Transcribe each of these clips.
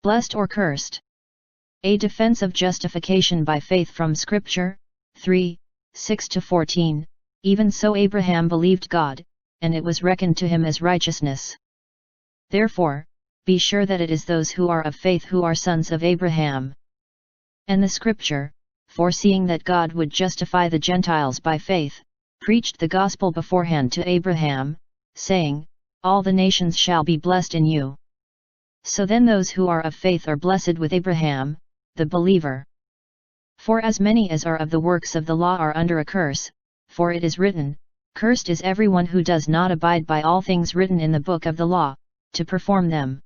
Blessed or cursed? A defense of justification by faith from Scripture, 3, 6-14, even so Abraham believed God, and it was reckoned to him as righteousness. Therefore, be sure that it is those who are of faith who are sons of Abraham. And the Scripture, foreseeing that God would justify the Gentiles by faith, preached the gospel beforehand to Abraham, saying, All the nations shall be blessed in you. So then those who are of faith are blessed with Abraham, the believer. For as many as are of the works of the law are under a curse, for it is written, Cursed is everyone who does not abide by all things written in the book of the law, to perform them.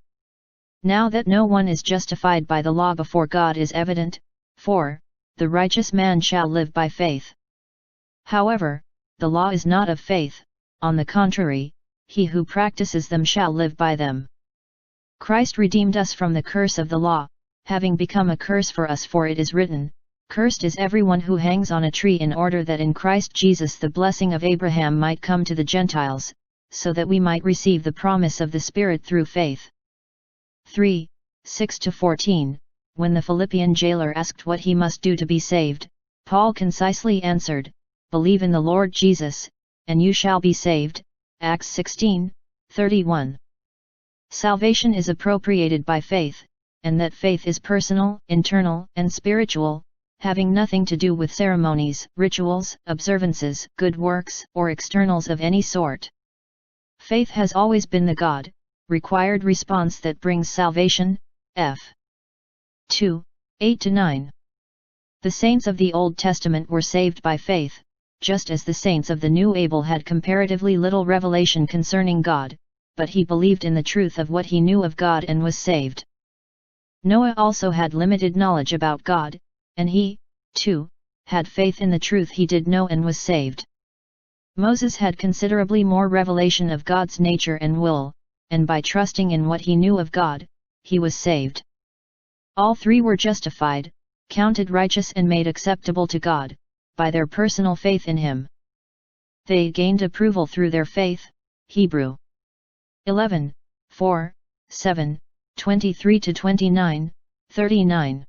Now that no one is justified by the law before God is evident, for, the righteous man shall live by faith. However, the law is not of faith, on the contrary, he who practices them shall live by them. Christ redeemed us from the curse of the law, having become a curse for us, for it is written, Cursed is everyone who hangs on a tree, in order that in Christ Jesus the blessing of Abraham might come to the Gentiles, so that we might receive the promise of the Spirit through faith. 3, 6-14. When the Philippian jailer asked what he must do to be saved, Paul concisely answered, Believe in the Lord Jesus, and you shall be saved. Acts 16, 31. Salvation is appropriated by faith, and that faith is personal, internal, and spiritual, having nothing to do with ceremonies, rituals, observances, good works, or externals of any sort. Faith has always been the God-required response that brings salvation. F. 2, 8-9. The saints of the Old Testament were saved by faith, just as the saints of the New. Abel had comparatively little revelation concerning God, but he believed in the truth of what he knew of God and was saved. Noah also had limited knowledge about God, and he, too, had faith in the truth he did know and was saved. Moses had considerably more revelation of God's nature and will, and by trusting in what he knew of God, he was saved. All three were justified, counted righteous and made acceptable to God, by their personal faith in Him. They gained approval through their faith. Hebrew 11, 4, 7, 23-29, 39.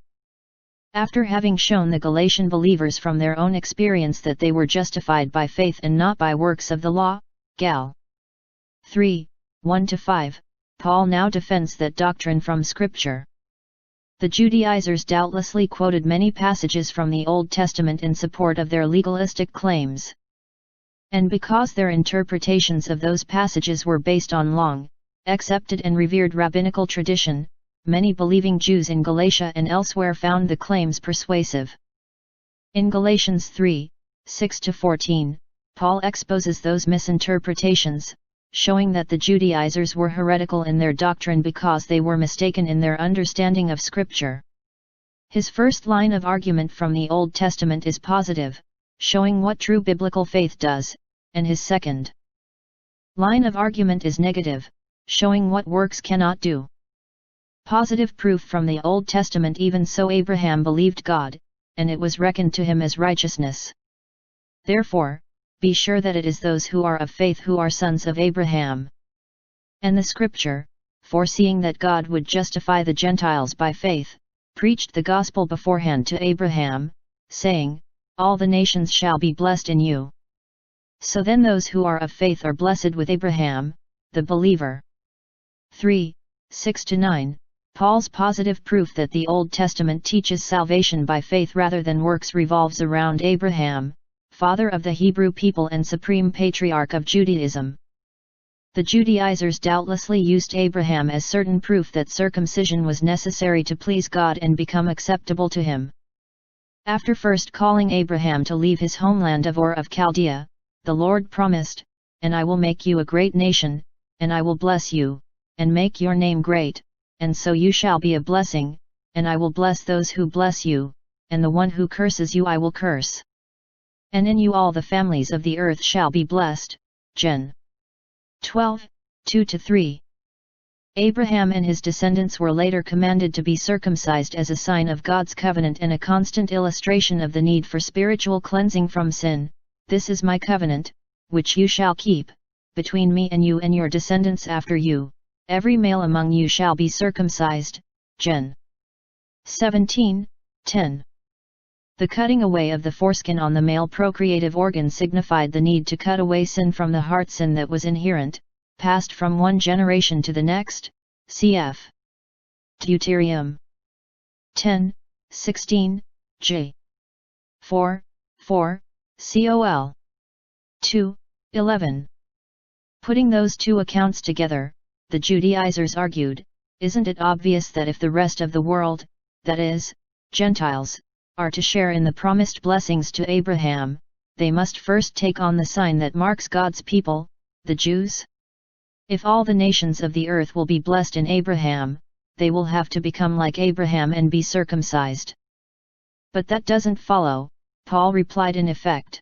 After having shown the Galatian believers from their own experience that they were justified by faith and not by works of the law, Gal. 3, 1-5, Paul now defends that doctrine from Scripture. The Judaizers doubtlessly quoted many passages from the Old Testament in support of their legalistic claims. And because their interpretations of those passages were based on long, accepted and revered rabbinical tradition, many believing Jews in Galatia and elsewhere found the claims persuasive. In Galatians 3, 6-14, Paul exposes those misinterpretations, showing that the Judaizers were heretical in their doctrine because they were mistaken in their understanding of Scripture. His first line of argument from the Old Testament is positive, showing what true biblical faith does, and his second line of argument is negative, showing what works cannot do. Positive proof from the Old Testament: Even so Abraham believed God, and it was reckoned to him as righteousness. Therefore, be sure that it is those who are of faith who are sons of Abraham. And the Scripture, foreseeing that God would justify the Gentiles by faith, preached the gospel beforehand to Abraham, saying, All the nations shall be blessed in you. So then those who are of faith are blessed with Abraham, the believer. 3, 6-9. Paul's positive proof that the Old Testament teaches salvation by faith rather than works revolves around Abraham, father of the Hebrew people and supreme patriarch of Judaism. The Judaizers doubtlessly used Abraham as certain proof that circumcision was necessary to please God and become acceptable to Him. After first calling Abraham to leave his homeland of Ur of Chaldea, the Lord promised, And I will make you a great nation, and I will bless you, and make your name great, and so you shall be a blessing, and I will bless those who bless you, and the one who curses you I will curse. And in you all the families of the earth shall be blessed. Gen. 12, 2-3. Abraham and his descendants were later commanded to be circumcised as a sign of God's covenant and a constant illustration of the need for spiritual cleansing from sin. This is my covenant, which you shall keep, between me and you and your descendants after you. Every male among you shall be circumcised, Gen. 17:10. The cutting away of the foreskin on the male procreative organ signified the need to cut away sin from the heart, sin that was inherent, passed from one generation to the next, cf. Deuteronomy 10:16, J. 4:4, Col. 2:11. Putting those two accounts together, the Judaizers argued, isn't it obvious that if the rest of the world, that is, Gentiles, are to share in the promised blessings to Abraham, they must first take on the sign that marks God's people, the Jews? If all the nations of the earth will be blessed in Abraham, they will have to become like Abraham and be circumcised. But that doesn't follow, Paul replied in effect.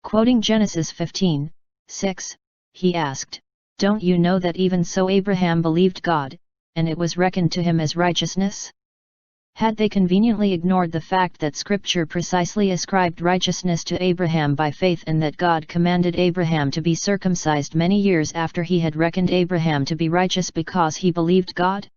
Quoting Genesis 15:6, he asked, "Don't you know that even so Abraham believed God, and it was reckoned to him as righteousness?" Had they conveniently ignored the fact that Scripture precisely ascribed righteousness to Abraham by faith, and that God commanded Abraham to be circumcised many years after he had reckoned Abraham to be righteous because he believed God?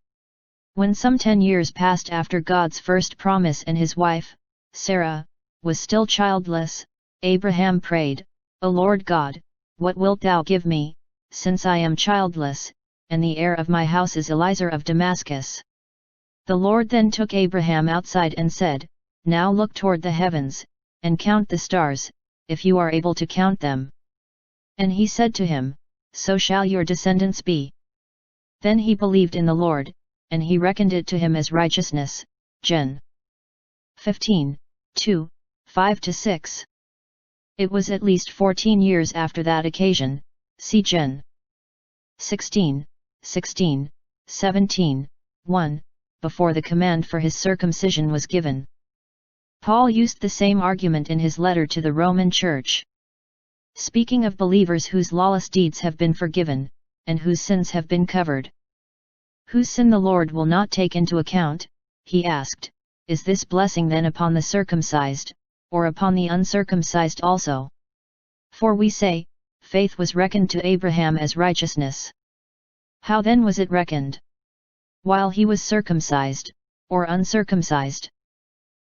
When some 10 years passed after God's first promise and his wife, Sarah, was still childless, Abraham prayed, "O Lord God, what wilt thou give me, since I am childless, and the heir of my house is Eliezer of Damascus?" The Lord then took Abraham outside and said, "Now look toward the heavens, and count the stars, if you are able to count them." And he said to him, "So shall your descendants be." Then he believed in the Lord, and he reckoned it to him as righteousness. Gen. 15:2, 5-6. It was at least 14 years after that occasion, see Gen. 16:16, 17:1, before the command for his circumcision was given. Paul used the same argument in his letter to the Roman Church. Speaking of believers whose lawless deeds have been forgiven, and whose sins have been covered. Whose sin the Lord will not take into account, he asked, is this blessing then upon the circumcised, or upon the uncircumcised also? For we say, faith was reckoned to Abraham as righteousness. How then was it reckoned? While he was circumcised, or uncircumcised?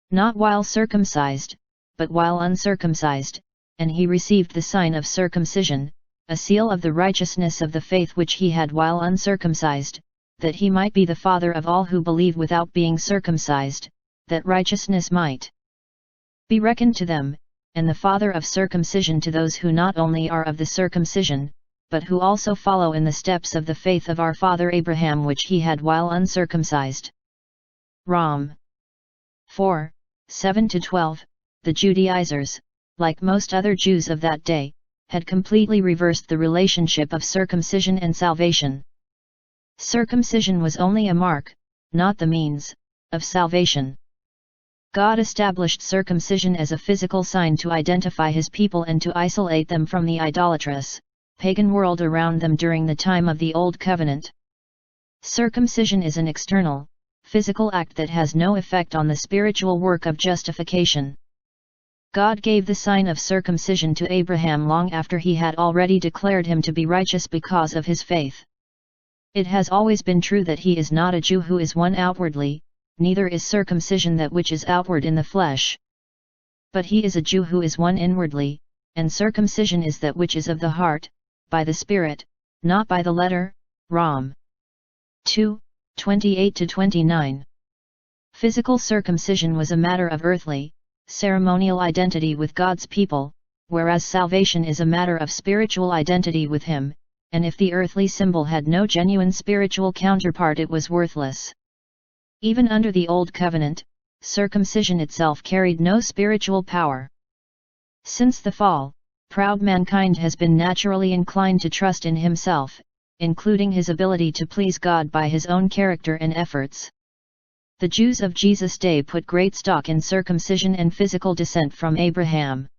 Not while circumcised, but while uncircumcised, and he received the sign of circumcision, a seal of the righteousness of the faith which he had while uncircumcised, that he might be the father of all who believe without being circumcised, that righteousness might be reckoned to them, and the father of circumcision to those who not only are of the circumcision, but who also follow in the steps of the faith of our father Abraham which he had while uncircumcised. Rom. 4:7-12. The Judaizers, like most other Jews of that day, had completely reversed the relationship of circumcision and salvation. Circumcision was only a mark, not the means, of salvation. God established circumcision as a physical sign to identify his people and to isolate them from the idolatrous, pagan world around them during the time of the Old Covenant. Circumcision is an external, physical act that has no effect on the spiritual work of justification. God gave the sign of circumcision to Abraham long after he had already declared him to be righteous because of his faith. It has always been true that he is not a Jew who is one outwardly, neither is circumcision that which is outward in the flesh. But he is a Jew who is one inwardly, and circumcision is that which is of the heart, by the Spirit, not by the letter. Rom. 2:28-29. Physical circumcision was a matter of earthly, ceremonial identity with God's people, whereas salvation is a matter of spiritual identity with Him, and if the earthly symbol had no genuine spiritual counterpart it was worthless. Even under the Old Covenant, circumcision itself carried no spiritual power. Since the fall, proud mankind has been naturally inclined to trust in himself, including his ability to please God by his own character and efforts. The Jews of Jesus' day put great stock in circumcision and physical descent from Abraham.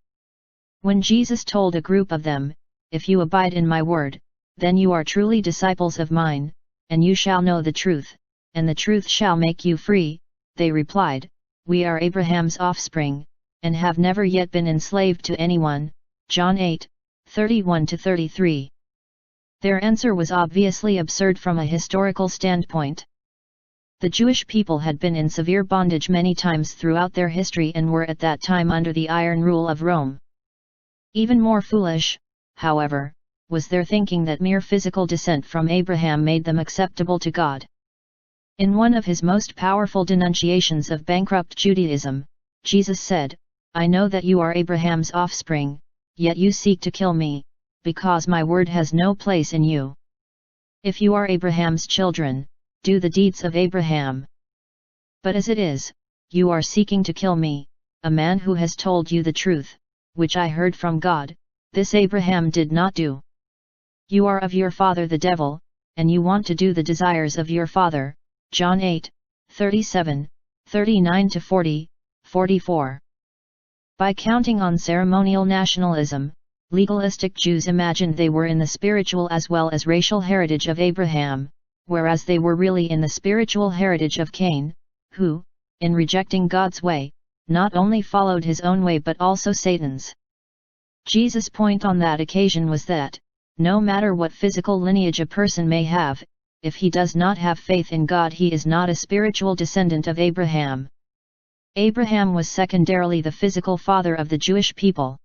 When Jesus told a group of them, "If you abide in my word, then you are truly disciples of mine, and you shall know the truth, and the truth shall make you free," they replied, "We are Abraham's offspring, and have never yet been enslaved to anyone." John 8:31-33. Their answer was obviously absurd from a historical standpoint. The Jewish people had been in severe bondage many times throughout their history and were at that time under the iron rule of Rome. Even more foolish, however, was their thinking that mere physical descent from Abraham made them acceptable to God. In one of his most powerful denunciations of bankrupt Judaism, Jesus said, "I know that you are Abraham's offspring, yet you seek to kill me, because my word has no place in you. If you are Abraham's children, do the deeds of Abraham. But as it is, you are seeking to kill me, a man who has told you the truth, which I heard from God. This Abraham did not do. You are of your father the devil, and you want to do the desires of your father." John 8, 37, 39-40, 44. By counting on ceremonial nationalism, legalistic Jews imagined they were in the spiritual as well as racial heritage of Abraham, whereas they were really in the spiritual heritage of Cain, who, in rejecting God's way, not only followed his own way but also Satan's. Jesus' point on that occasion was that, no matter what physical lineage a person may have, if he does not have faith in God, he is not a spiritual descendant of Abraham. Abraham was secondarily the physical father of the Jewish people.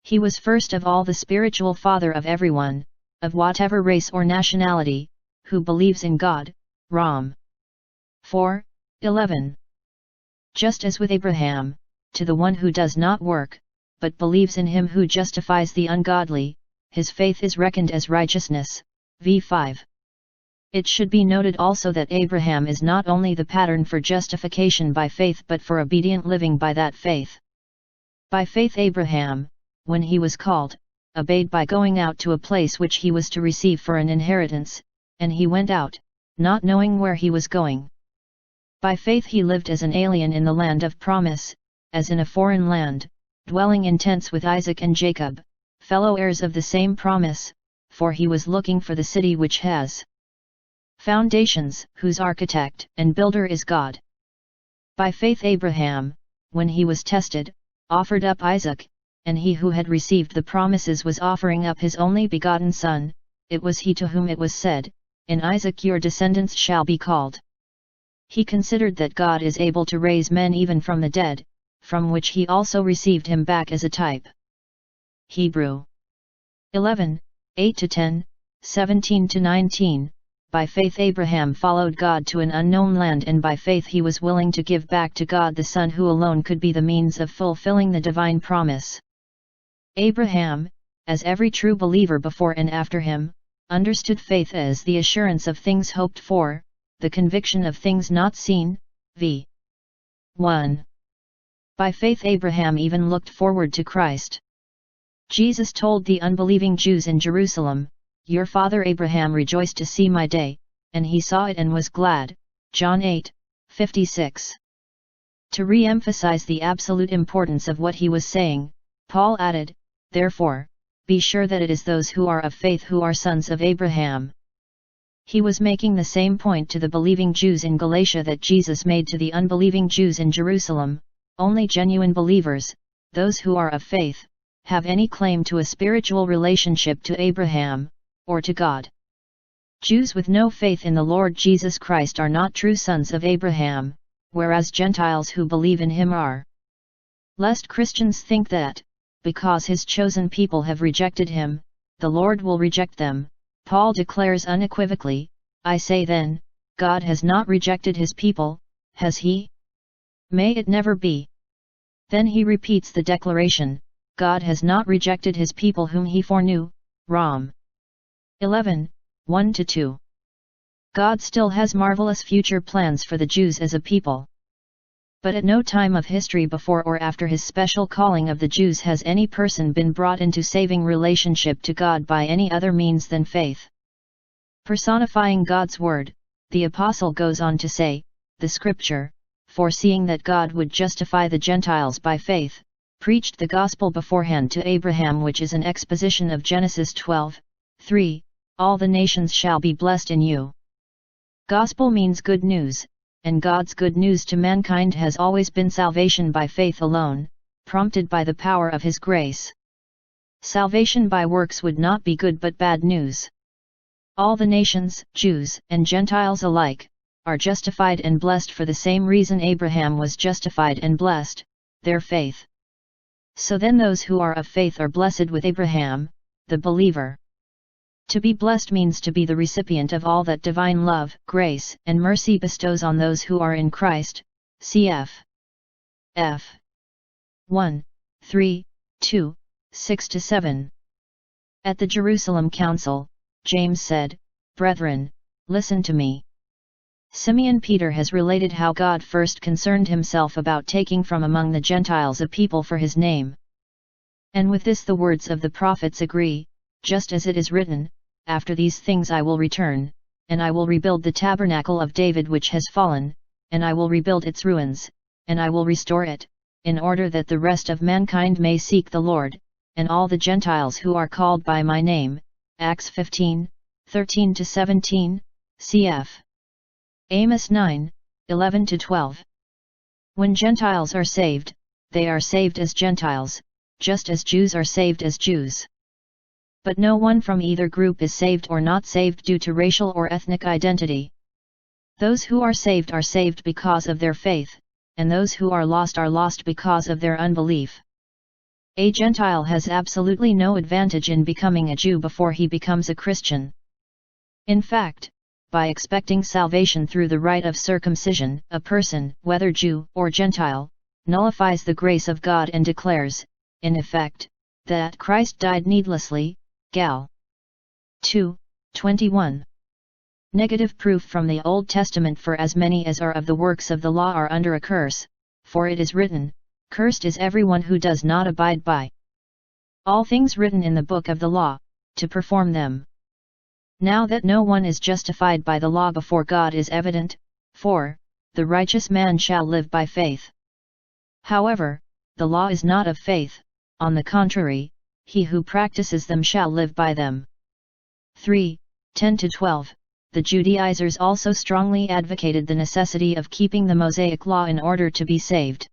He was first of all the spiritual father of everyone, of whatever race or nationality, who believes in God. Rom. 4, 11. Just as with Abraham, to the one who does not work, but believes in him who justifies the ungodly, his faith is reckoned as righteousness. V. 5. It should be noted also that Abraham is not only the pattern for justification by faith but for obedient living by that faith. By faith Abraham, when he was called, obeyed by going out to a place which he was to receive for an inheritance, and he went out, not knowing where he was going. By faith he lived as an alien in the land of promise, as in a foreign land, dwelling in tents with Isaac and Jacob, fellow heirs of the same promise, for he was looking for the city which has foundations, whose architect and builder is God. By faith Abraham, when he was tested, offered up Isaac, and he who had received the promises was offering up his only begotten son. It was he to whom it was said, "In Isaac your descendants shall be called." He considered that God is able to raise men even from the dead, from which he also received him back as a type. Hebrew 11, 8-10, 17-19. By faith Abraham followed God to an unknown land, and by faith he was willing to give back to God the Son who alone could be the means of fulfilling the divine promise. Abraham, as every true believer before and after him, understood faith as the assurance of things hoped for, the conviction of things not seen. V. 1. By faith Abraham even looked forward to Christ. Jesus told the unbelieving Jews in Jerusalem, "Your father Abraham rejoiced to see my day, and he saw it and was glad." John 8, 56. To re-emphasize the absolute importance of what he was saying, Paul added, "Therefore, be sure that it is those who are of faith who are sons of Abraham." He was making the same point to the believing Jews in Galatia that Jesus made to the unbelieving Jews in Jerusalem. Only genuine believers, those who are of faith, have any claim to a spiritual relationship to Abraham, or to God. Jews with no faith in the Lord Jesus Christ are not true sons of Abraham, whereas Gentiles who believe in him are. Lest Christians think that, because his chosen people have rejected him, the Lord will reject them, Paul declares unequivocally, "I say then, God has not rejected his people, has he? May it never be." Then he repeats the declaration, "God has not rejected his people whom he foreknew." Rom. 11, 1-2. God still has marvelous future plans for the Jews as a people. But at no time of history before or after his special calling of the Jews has any person been brought into saving relationship to God by any other means than faith. Personifying God's word, the apostle goes on to say, "The scripture, foreseeing that God would justify the Gentiles by faith, preached the gospel beforehand to Abraham," which is an exposition of Genesis 12, 3, "All the nations shall be blessed in you." Gospel means good news, and God's good news to mankind has always been salvation by faith alone, prompted by the power of his grace. Salvation by works would not be good but bad news. All the nations, Jews and Gentiles alike, are justified and blessed for the same reason Abraham was justified and blessed, their faith. So then those who are of faith are blessed with Abraham, the believer. To be blessed means to be the recipient of all that divine love, grace, and mercy bestows on those who are in Christ, cf. F. 1, 3, 2, 6-7. At the Jerusalem Council, James said, "Brethren, listen to me." Simeon Peter has related how God first concerned himself about taking from among the Gentiles a people for his name. And with this the words of the prophets agree, just as it is written, "After these things I will return, and I will rebuild the tabernacle of David which has fallen, and I will rebuild its ruins, and I will restore it, in order that the rest of mankind may seek the Lord, and all the Gentiles who are called by my name." Acts 15, 13-17, cf. Amos 9, 11-12. When Gentiles are saved, they are saved as Gentiles, just as Jews are saved as Jews. But no one from either group is saved or not saved due to racial or ethnic identity. Those who are saved because of their faith, and those who are lost because of their unbelief. A Gentile has absolutely no advantage in becoming a Jew before he becomes a Christian. In fact, by expecting salvation through the rite of circumcision, a person, whether Jew or Gentile, nullifies the grace of God and declares, in effect, that Christ died needlessly. Gal. 2, 21. Negative proof from the Old Testament: "For as many as are of the works of the law are under a curse, for it is written, Cursed is everyone who does not abide by all things written in the book of the law, to perform them." Now that no one is justified by the law before God is evident, for the righteous man shall live by faith. However, the law is not of faith, on the contrary, he who practices them shall live by them. 3, 10-12. The Judaizers also strongly advocated the necessity of keeping the Mosaic law in order to be saved.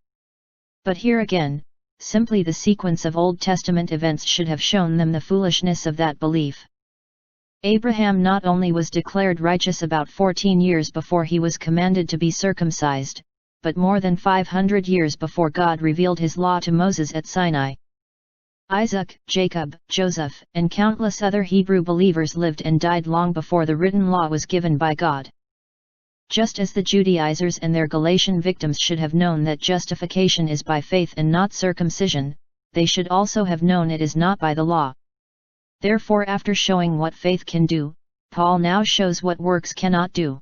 But here again, simply the sequence of Old Testament events should have shown them the foolishness of that belief. Abraham not only was declared righteous about 14 years before he was commanded to be circumcised, but more than 500 years before God revealed his law to Moses at Sinai. Isaac, Jacob, Joseph, and countless other Hebrew believers lived and died long before the written law was given by God. Just as the Judaizers and their Galatian victims should have known that justification is by faith and not circumcision, they should also have known it is not by the law. Therefore, after showing what faith can do, Paul now shows what works cannot do.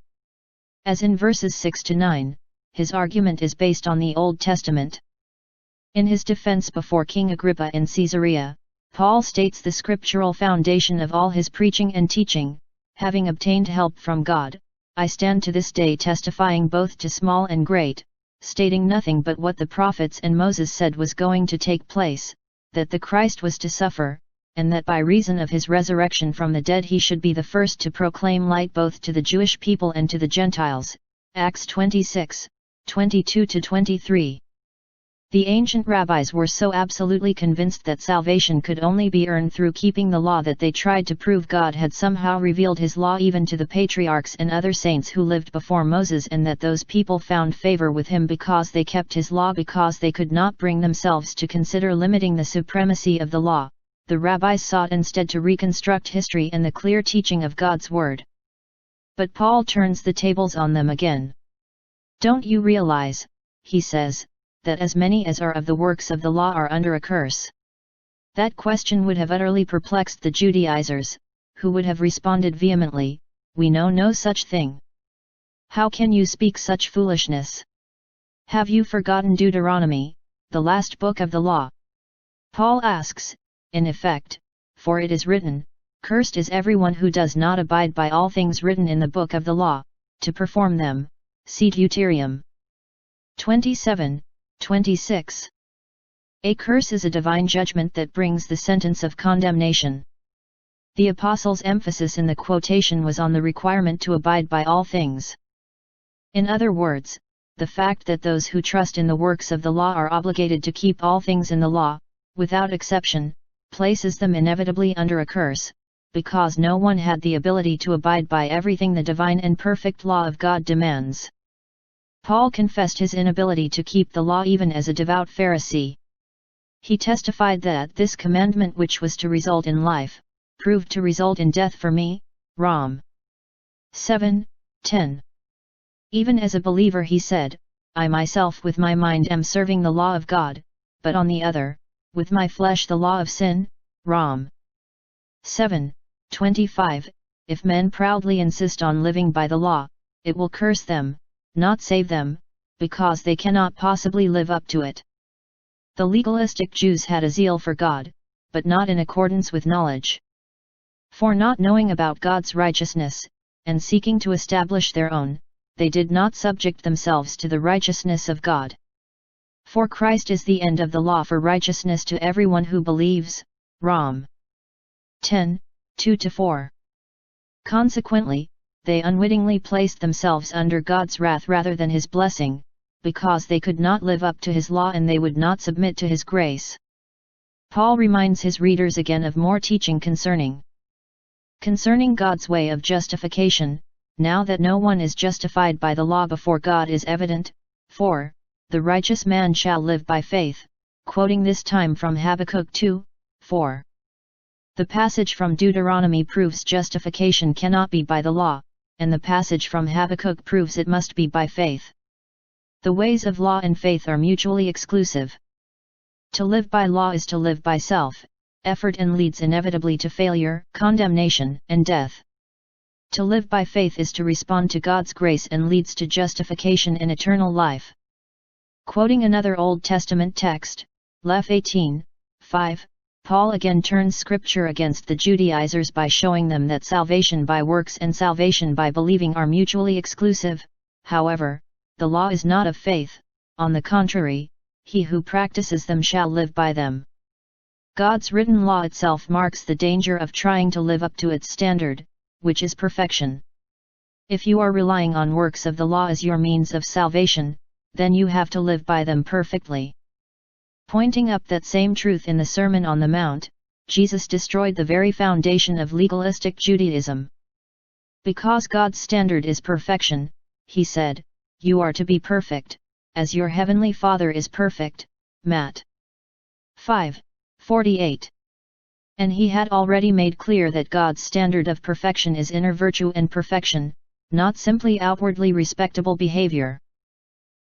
As in verses 6-9, his argument is based on the Old Testament. In his defense before King Agrippa in Caesarea, Paul states the scriptural foundation of all his preaching and teaching: "Having obtained help from God, I stand to this day testifying both to small and great, stating nothing but what the prophets and Moses said was going to take place, that the Christ was to suffer, and that by reason of his resurrection from the dead he should be the first to proclaim light both to the Jewish people and to the Gentiles." Acts 26, 22-23. The ancient rabbis were so absolutely convinced that salvation could only be earned through keeping the law that they tried to prove God had somehow revealed his law even to the patriarchs and other saints who lived before Moses, and that those people found favor with him because they kept his law, because they could not bring themselves to consider limiting the supremacy of the law. The rabbis sought instead to reconstruct history and the clear teaching of God's word. But Paul turns the tables on them again. "Don't you realize," he says, "that as many as are of the works of the law are under a curse?" That question would have utterly perplexed the Judaizers, who would have responded vehemently, "We know no such thing. How can you speak such foolishness? Have you forgotten Deuteronomy, the last book of the law?" Paul asks, in effect, "For it is written, Cursed is everyone who does not abide by all things written in the book of the law, to perform them." See Deuteronomy 27, 26. A curse is a divine judgment that brings the sentence of condemnation. The apostle's emphasis in the quotation was on the requirement to abide by all things. In other words, the fact that those who trust in the works of the law are obligated to keep all things in the law, without exception, places them inevitably under a curse, because no one had the ability to abide by everything the divine and perfect law of God demands. Paul confessed his inability to keep the law even as a devout Pharisee. He testified that this commandment, which was to result in life, proved to result in death for me. Rom. 7:10. Even as a believer he said, I myself with my mind am serving the law of God, but on the other, with my flesh the law of sin. Rom. 7:25. If men proudly insist on living by the law, it will curse them, not save them, because they cannot possibly live up to it. The legalistic Jews had a zeal for God, but not in accordance with knowledge. For not knowing about God's righteousness, and seeking to establish their own, they did not subject themselves to the righteousness of God. For Christ is the end of the law for righteousness to everyone who believes. Rom. 10:2-4. Consequently, they unwittingly placed themselves under God's wrath rather than His blessing, because they could not live up to His law and they would not submit to His grace. Paul reminds his readers again of more teaching concerning God's way of justification, now that no one is justified by the law before God is evident, for, the righteous man shall live by faith, quoting this time from Habakkuk 2:4. The passage from Deuteronomy proves justification cannot be by the law, and the passage from Habakkuk proves it must be by faith. The ways of law and faith are mutually exclusive. To live by law is to live by self-effort and leads inevitably to failure, condemnation, and death. To live by faith is to respond to God's grace and leads to justification and eternal life. Quoting another Old Testament text, Leph 18:5, Paul again turns Scripture against the Judaizers by showing them that salvation by works and salvation by believing are mutually exclusive. However, the law is not of faith, on the contrary, he who practices them shall live by them. God's written law itself marks the danger of trying to live up to its standard, which is perfection. If you are relying on works of the law as your means of salvation, then you have to live by them perfectly. Pointing up that same truth in the Sermon on the Mount, Jesus destroyed the very foundation of legalistic Judaism. Because God's standard is perfection, he said, you are to be perfect, as your heavenly Father is perfect. Matt. 5:48. And he had already made clear that God's standard of perfection is inner virtue and perfection, not simply outwardly respectable behavior.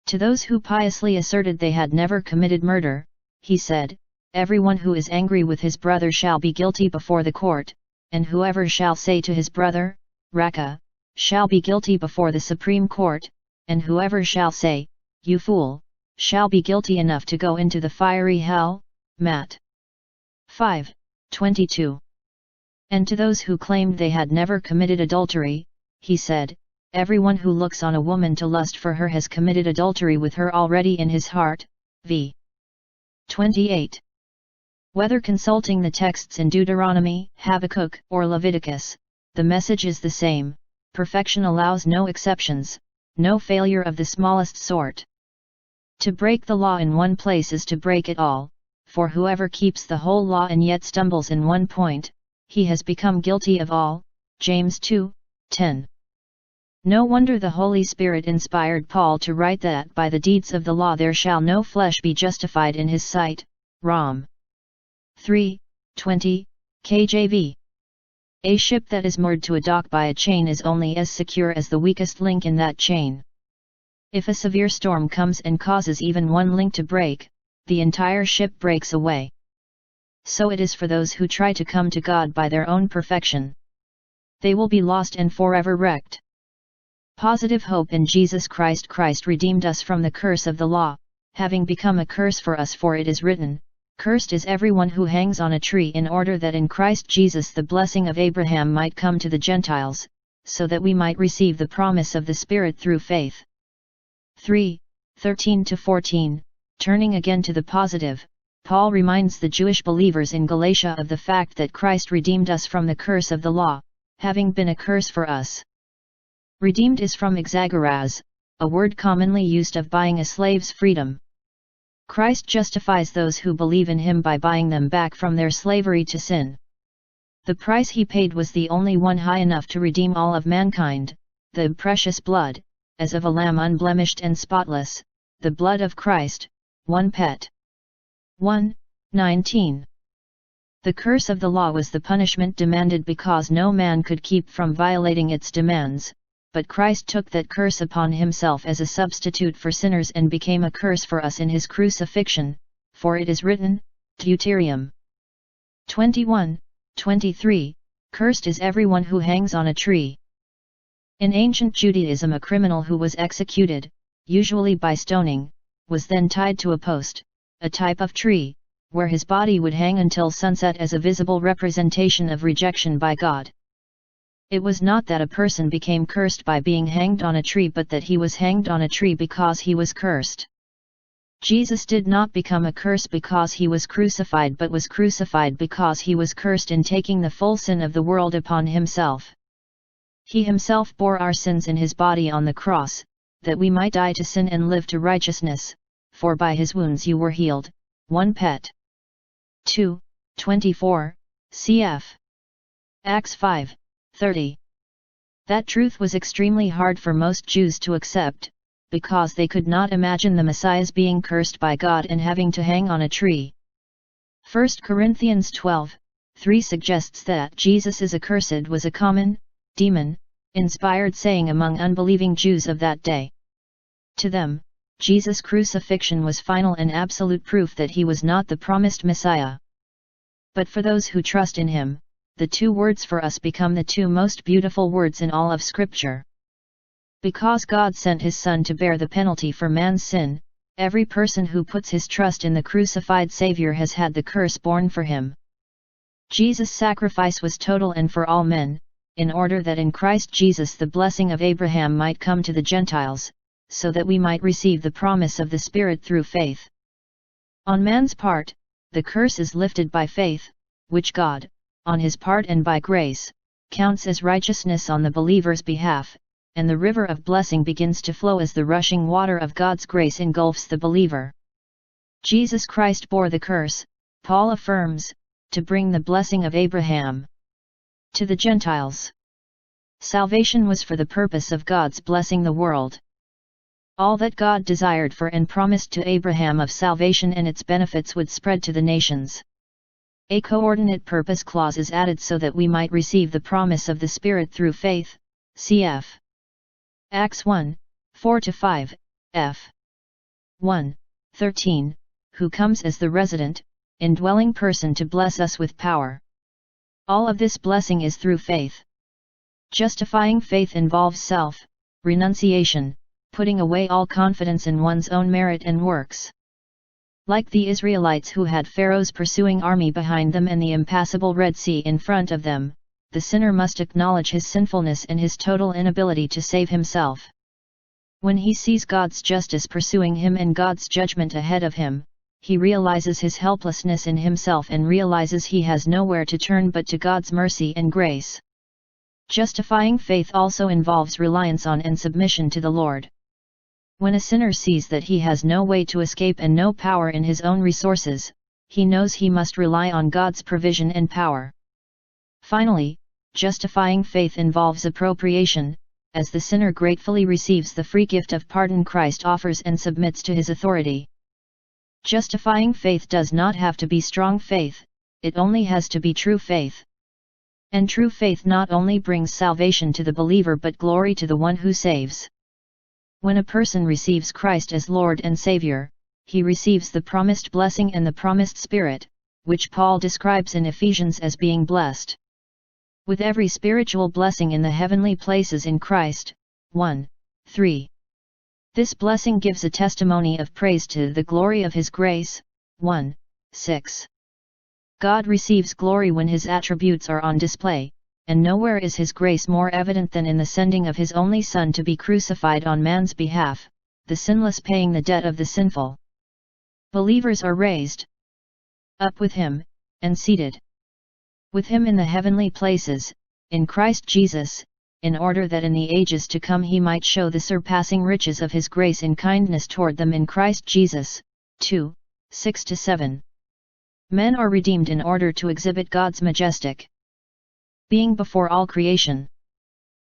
To those who piously asserted they had never committed murder, he said, everyone who is angry with his brother shall be guilty before the court, and whoever shall say to his brother, Raca, shall be guilty before the Supreme Court, and whoever shall say, you fool, shall be guilty enough to go into the fiery hell. Matt. 5:22. And to those who claimed they had never committed adultery, he said, everyone who looks on a woman to lust for her has committed adultery with her already in his heart. V. 28. Whether consulting the texts in Deuteronomy, Habakkuk, or Leviticus, the message is the same: perfection allows no exceptions, no failure of the smallest sort. To break the law in one place is to break it all, for whoever keeps the whole law and yet stumbles in one point, he has become guilty of all. James 2:10. No wonder the Holy Spirit inspired Paul to write that by the deeds of the law there shall no flesh be justified in his sight. Rom. 3:20, KJV. A ship that is moored to a dock by a chain is only as secure as the weakest link in that chain. If a severe storm comes and causes even one link to break, the entire ship breaks away. So it is for those who try to come to God by their own perfection. They will be lost and forever wrecked. Positive hope in Jesus Christ. Christ redeemed us from the curse of the law, having become a curse for us, for it is written, cursed is everyone who hangs on a tree, in order that in Christ Jesus the blessing of Abraham might come to the Gentiles, so that we might receive the promise of the Spirit through faith. 3:13-14. Turning again to the positive, Paul reminds the Jewish believers in Galatia of the fact that Christ redeemed us from the curse of the law, having been a curse for us. Redeemed is from exagoraz, a word commonly used of buying a slave's freedom. Christ justifies those who believe in him by buying them back from their slavery to sin. The price he paid was the only one high enough to redeem all of mankind, the precious blood, as of a lamb unblemished and spotless, the blood of Christ. 1 Pet. 1:19. The curse of the law was the punishment demanded because no man could keep from violating its demands, but Christ took that curse upon himself as a substitute for sinners and became a curse for us in his crucifixion, for it is written, Deuteronomy 21:23, Cursed is everyone who hangs on a tree. In ancient Judaism, a criminal who was executed, usually by stoning, was then tied to a post, a type of tree, where his body would hang until sunset as a visible representation of rejection by God. It was not that a person became cursed by being hanged on a tree, but that he was hanged on a tree because he was cursed. Jesus did not become a curse because he was crucified, but was crucified because he was cursed in taking the full sin of the world upon himself. He himself bore our sins in his body on the cross, that we might die to sin and live to righteousness, for by his wounds you were healed. 1 Pet. 2:24, cf. Acts 5:30. That truth was extremely hard for most Jews to accept, because they could not imagine the Messiah's being cursed by God and having to hang on a tree. 1 Corinthians 12:3 suggests that Jesus is accursed was a common, demon-inspired saying among unbelieving Jews of that day. To them, Jesus' crucifixion was final and absolute proof that he was not the promised Messiah. But for those who trust in him, the two words for us become the two most beautiful words in all of Scripture. Because God sent his Son to bear the penalty for man's sin, every person who puts his trust in the crucified Savior has had the curse borne for him. Jesus' sacrifice was total and for all men, in order that in Christ Jesus the blessing of Abraham might come to the Gentiles, so that we might receive the promise of the Spirit through faith. On man's part, the curse is lifted by faith, which God, on his part and by grace, counts as righteousness on the believer's behalf, and the river of blessing begins to flow as the rushing water of God's grace engulfs the believer. Jesus Christ bore the curse, Paul affirms, to bring the blessing of Abraham to the Gentiles. Salvation was for the purpose of God's blessing the world. All that God desired for and promised to Abraham of salvation and its benefits would spread to the nations. A coordinate purpose clause is added so that we might receive the promise of the Spirit through faith, cf. Acts 1:4-5, f. 1:13, who comes as the resident, indwelling person to bless us with power. All of this blessing is through faith. Justifying faith involves self-renunciation, putting away all confidence in one's own merit and works. Like the Israelites who had Pharaoh's pursuing army behind them and the impassable Red Sea in front of them, the sinner must acknowledge his sinfulness and his total inability to save himself. When he sees God's justice pursuing him and God's judgment ahead of him, he realizes his helplessness in himself and realizes he has nowhere to turn but to God's mercy and grace. Justifying faith also involves reliance on and submission to the Lord. When a sinner sees that he has no way to escape and no power in his own resources, he knows he must rely on God's provision and power. Finally, justifying faith involves appropriation, as the sinner gratefully receives the free gift of pardon Christ offers and submits to his authority. Justifying faith does not have to be strong faith, it only has to be true faith. And true faith not only brings salvation to the believer but glory to the one who saves. When a person receives Christ as Lord and Savior, he receives the promised blessing and the promised Spirit, which Paul describes in Ephesians as being blessed with every spiritual blessing in the heavenly places in Christ. 1:3. This blessing gives a testimony of praise to the glory of His grace. 1:6. God receives glory when His attributes are on display, and nowhere is His grace more evident than in the sending of His only Son to be crucified on man's behalf, the sinless paying the debt of the sinful. Believers are raised up with Him, and seated with Him in the heavenly places, in Christ Jesus, in order that in the ages to come He might show the surpassing riches of His grace in kindness toward them in Christ Jesus. 2:6-7. Men are redeemed in order to exhibit God's majestic being before all creation.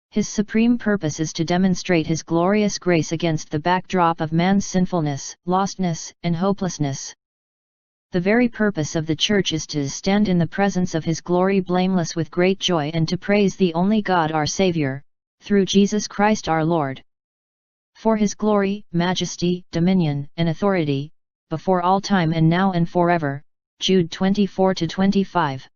His supreme purpose is to demonstrate His glorious grace against the backdrop of man's sinfulness, lostness, and hopelessness. The very purpose of the Church is to stand in the presence of His glory blameless with great joy and to praise the only God our Saviour, through Jesus Christ our Lord. For His glory, majesty, dominion, and authority, before all time and now and forever. Jude 24-25.